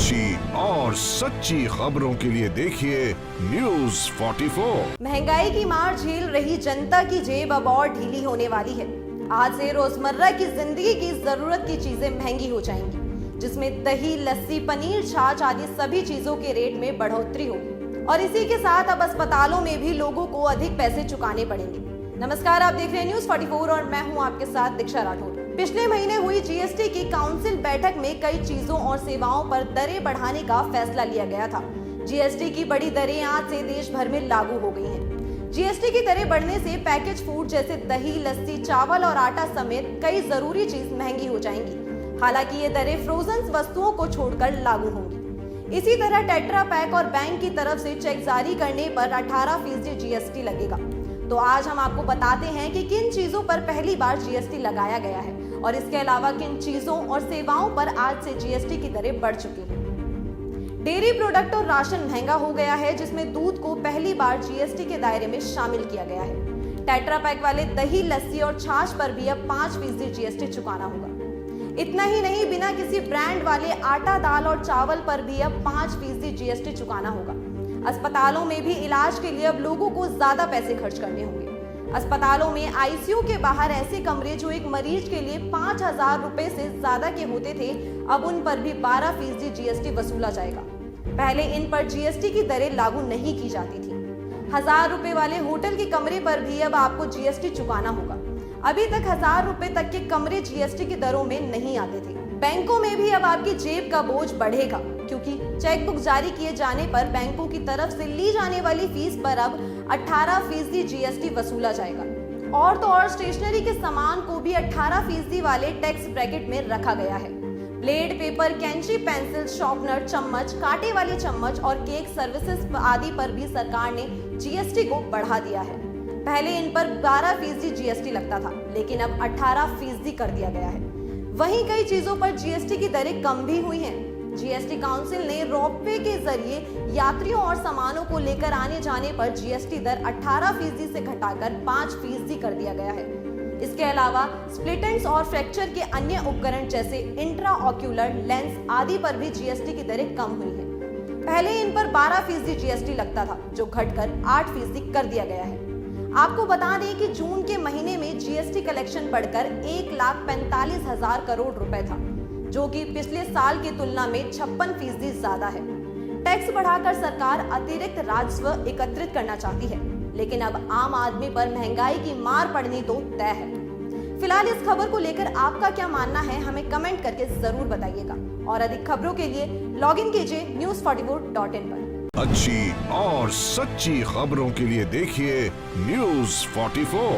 अच्छी और सच्ची खबरों के लिए देखिए न्यूज़ 44। महंगाई की मार झेल रही जनता की जेब अब और ढीली होने वाली है। आज से रोजमर्रा की जिंदगी की जरूरत की चीजें महंगी हो जाएंगी, जिसमें दही, लस्सी, पनीर, छाछ आदि सभी चीजों के रेट में बढ़ोतरी होगी और इसी के साथ अब अस्पतालों में भी लोगों को अधिक पैसे चुकाने पड़ेंगे। नमस्कार, आप देख रहे हैं न्यूज़ 44 और मैं हूं आपके साथ दीक्षा राठौर। पिछले महीने हुई जीएसटी की काउंसिल बैठक में कई चीजों और सेवाओं पर दरें बढ़ाने का फैसला लिया गया था। जीएसटी की बड़ी दरें आज से देश भर में लागू हो गई हैं। जीएसटी की दरें बढ़ने से पैकेज फूड जैसे दही, लस्सी, चावल और आटा समेत कई जरूरी चीज महंगी हो जाएंगी। हालांकि ये दरें फ्रोजन वस्तुओं को छोड़कर लागू होंगी। इसी तरह टेट्रा पैक और बैंक की तरफ से चेक जारी करने पर 18% जीएसटी लगेगा। तो आज हम आपको बताते हैं कि किन चीजों पर पहली बार जीएसटी लगाया गया है और इसके अलावा किन चीजों और सेवाओं पर आज से जीएसटी की दरें बढ़ चुकी हैं। डेयरी प्रोडक्ट और राशन महंगा हो गया है, जिसमें दूध को पहली बार जीएसटी के दायरे में शामिल किया गया है। टेट्रा पैक वाले दही, लस्सी और छाछ पर भी अब 5% जीएसटी चुकाना होगा। इतना ही नहीं, बिना किसी ब्रांड वाले आटा, दाल और चावल पर भी अब 5% जीएसटी चुकाना होगा। अस्पतालों में भी इलाज के लिए अब लोगों को ज्यादा पैसे खर्च करने होंगे। अस्पतालों में आईसीयू के बाहर ऐसे कमरे जो एक मरीज के लिए 5,000 रुपए से ज्यादा के होते थे, अब उन पर भी 12% जीएसटी वसूला जाएगा। पहले इन पर जीएसटी की दरें लागू नहीं की जाती थी। 1,000 रुपए वाले होटल के कमरे पर भी अब आपको जीएसटी चुकाना होगा। अभी तक 1,000 रुपए तक के कमरे जीएसटी की दरों में नहीं आते थे। बैंकों में भी अब आपकी जेब का बोझ बढ़ेगा, क्योंकि चेकबुक जारी किए जाने पर बैंकों की तरफ से ली जाने वाली फीस पर अब 18% जीएसटी वसूला जाएगा। और तो और स्टेशनरी के सामान को भी 18% वाले टैक्स ब्रैकेट में रखा गया है। ब्लेड, पेपर, कैंची, पेंसिल, शॉर्पनर, चम्मच, कांटे वाले चम्मच और केक सर्विसेज आदि पर भी सरकार ने जीएसटी को बढ़ा दिया है। पहले इन पर 12% जीएसटी लगता था, लेकिन अब 18% कर दिया गया है। वहीं कई चीजों पर जीएसटी की दरें कम भी हुई हैं। जीएसटी काउंसिल ने रोपवे के जरिए यात्रियों और सामानों को लेकर आने जाने पर जीएसटी दर 18% से घटाकर 5% कर दिया गया है। इसके अलावा स्प्लिटेंट्स और फ्रैक्चर के अन्य उपकरण जैसे इंट्राऑक्यूलर लेंस आदि पर भी जीएसटी की दरें कम हुई हैं। पहले इन पर 12% जीएसटी लगता था, जो घटकर 8% कर दिया गया है। आपको बता दें कि जून के महीने में जीएसटी कलेक्शन बढ़कर 1,45,000 करोड़ रुपए था, जो कि पिछले साल की तुलना में 56% ज्यादा है। टैक्स बढ़ाकर सरकार अतिरिक्त राजस्व एकत्रित करना चाहती है, लेकिन अब आम आदमी पर महंगाई की मार पड़नी तो तय है। फिलहाल इस खबर को लेकर आपका क्या मानना है, हमें कमेंट करके जरूर बताइएगा और अधिक खबरों के लिए लॉग इन कीजिए news44.in पर। अच्छी और सच्ची खबरों के लिए देखिए न्यूज़ 44।